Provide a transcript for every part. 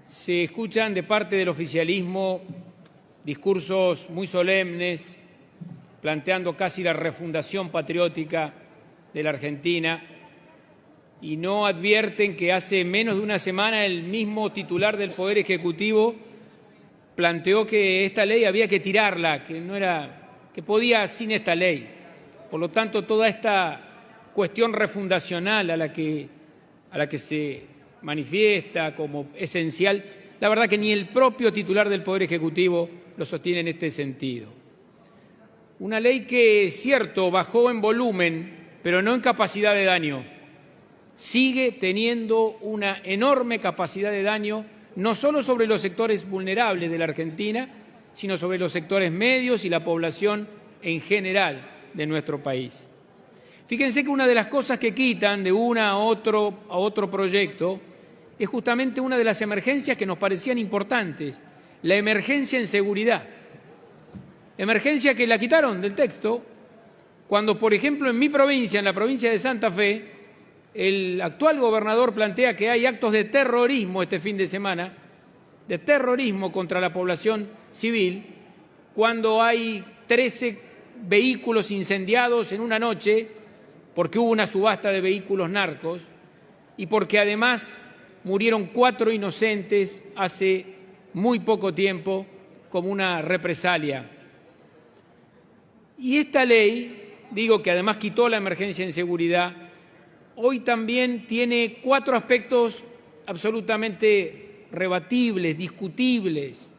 Se escuchan de parte del oficialismo discursos muy solemnes, planteando casi la refundación patriótica de la Argentina, y no advierten que hace menos de una semana el mismo titular del Poder Ejecutivo planteó que esta ley había que tirarla, que podía sin esta ley. Por lo tanto, toda esta cuestión refundacional a la que se manifiesta como esencial, la verdad que ni el propio titular del Poder Ejecutivo lo sostiene en este sentido. Una ley que, es cierto, bajó en volumen, pero no en capacidad de daño. Sigue teniendo una enorme capacidad de daño, no solo sobre los sectores vulnerables de la Argentina, sino sobre los sectores medios y la población en general de nuestro país. Fíjense que una de las cosas que quitan de una a otro proyecto es justamente una de las emergencias que nos parecían importantes, la emergencia en seguridad. Emergencia que la quitaron del texto cuando, por ejemplo, en mi provincia, en la provincia de Santa Fe, el actual gobernador plantea que hay actos de terrorismo este fin de semana, de terrorismo contra la población civil, cuando hay 13 vehículos incendiados en una noche, porque hubo una subasta de vehículos narcos y porque además murieron 4 inocentes hace muy poco tiempo como una represalia. Y esta ley, digo que además quitó la emergencia en seguridad, hoy también tiene 4 aspectos absolutamente rebatibles, discutibles,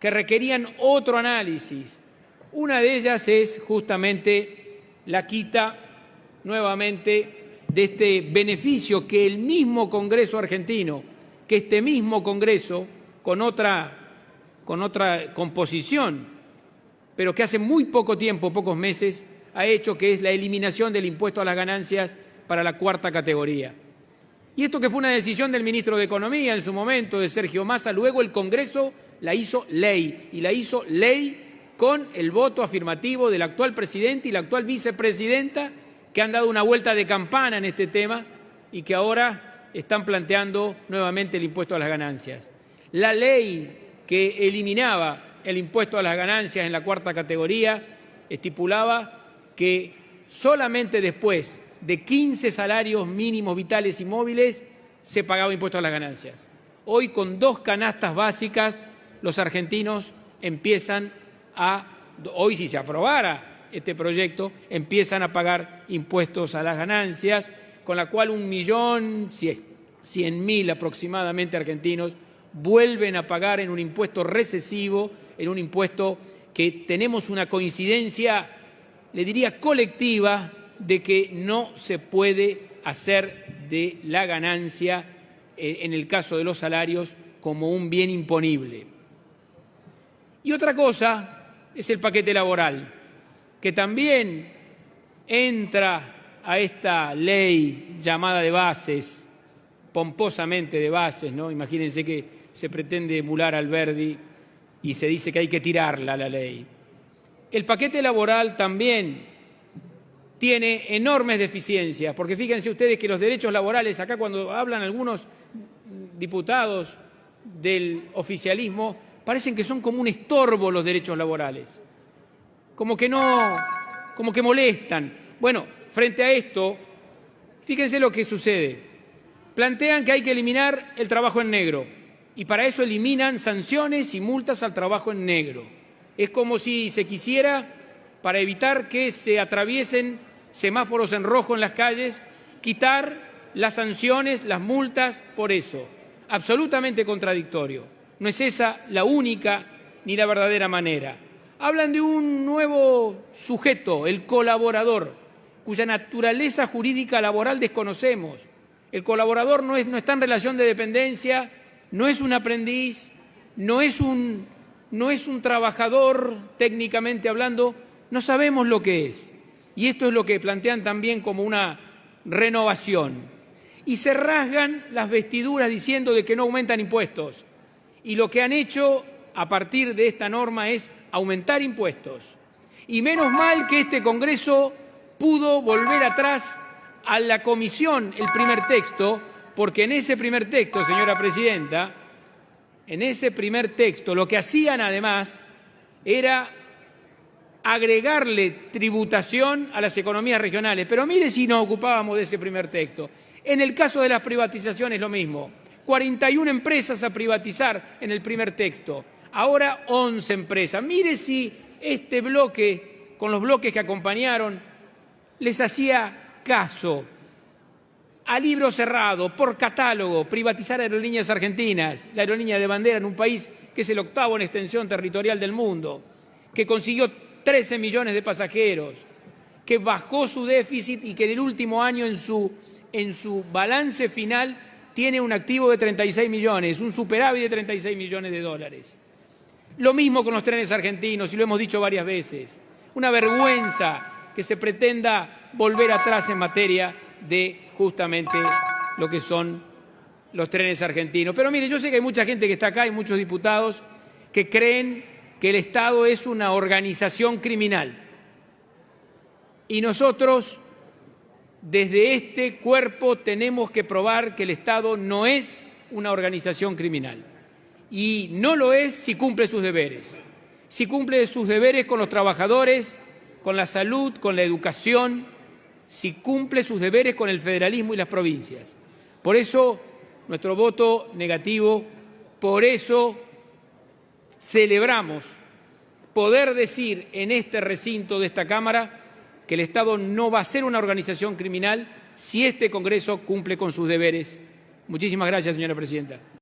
que requerían otro análisis. Una de ellas es justamente la quita nuevamente de este beneficio que el mismo Congreso argentino, que este mismo Congreso, con otra composición, pero que hace muy poco tiempo, pocos meses, ha hecho, que es la eliminación del impuesto a las ganancias para la 4ª categoría. Y esto, que fue una decisión del ministro de Economía en su momento, de Sergio Massa, luego el Congreso la hizo ley, y la hizo ley con el voto afirmativo del actual presidente y la actual vicepresidenta, que han dado una vuelta de campana en este tema y que ahora están planteando nuevamente el impuesto a las ganancias. La ley que eliminaba el impuesto a las ganancias en la 4ª categoría estipulaba que solamente después de 15 salarios mínimos vitales y móviles se pagaba impuesto a las ganancias. Hoy, con 2 canastas básicas, los argentinos empiezan hoy, si se aprobara este proyecto, empiezan a pagar impuestos a las ganancias, con la cual 1.100.000 aproximadamente argentinos vuelven a pagar en un impuesto recesivo, en un impuesto que tenemos una coincidencia, le diría colectiva, de que no se puede hacer de la ganancia, en el caso de los salarios, como un bien imponible. Y otra cosa es el paquete laboral, que también entra a esta ley llamada de bases, pomposamente de bases, ¿no? Imagínense que se pretende emular a Alberdi y se dice que hay que tirarla la ley. El paquete laboral también tiene enormes deficiencias, porque fíjense ustedes que los derechos laborales, acá cuando hablan algunos diputados del oficialismo, parecen que son como un estorbo los derechos laborales, como que molestan. Bueno, frente a esto, fíjense lo que sucede. Plantean que hay que eliminar el trabajo en negro y para eso eliminan sanciones y multas al trabajo en negro. Es como si se quisiera, para evitar que se atraviesen semáforos en rojo en las calles, quitar las sanciones, las multas por eso. Absolutamente contradictorio. No es esa la única ni la verdadera manera. Hablan de un nuevo sujeto, el colaborador, cuya naturaleza jurídica laboral desconocemos. El colaborador no está en relación de dependencia, no es un aprendiz, no es un trabajador técnicamente hablando, no sabemos lo que es. Y esto es lo que plantean también como una renovación. Y se rasgan las vestiduras diciendo de que no aumentan impuestos. Y lo que han hecho a partir de esta norma es aumentar impuestos. Y menos mal que este Congreso pudo volver atrás a la comisión el primer texto, porque en ese primer texto, señora presidenta, En ese primer texto lo que hacían además era agregarle tributación a las economías regionales. Pero mire si nos ocupábamos de ese primer texto. En el caso de las privatizaciones lo mismo. 41 empresas a privatizar en el primer texto. Ahora 11 empresas. Mire si este bloque, con los bloques que acompañaron, les hacía caso. A libro cerrado, por catálogo, privatizar Aerolíneas Argentinas, la aerolínea de bandera en un país que es el octavo en extensión territorial del mundo, que consiguió 13 millones de pasajeros, que bajó su déficit y que en el último año en su balance final tiene un activo de 36 millones, un superávit de 36 millones de dólares. Lo mismo con los trenes argentinos, y lo hemos dicho varias veces. Una vergüenza que se pretenda volver atrás en materia de justamente lo que son los trenes argentinos. Pero mire, yo sé que hay mucha gente que está acá, hay muchos diputados que creen que el Estado es una organización criminal. Y nosotros, desde este cuerpo, tenemos que probar que el Estado no es una organización criminal. Y no lo es si cumple sus deberes. Si cumple sus deberes con los trabajadores, con la salud, con la educación, si cumple sus deberes con el federalismo y las provincias. Por eso, nuestro voto negativo, por eso celebramos poder decir en este recinto de esta Cámara que el Estado no va a ser una organización criminal si este Congreso cumple con sus deberes. Muchísimas gracias, señora presidenta.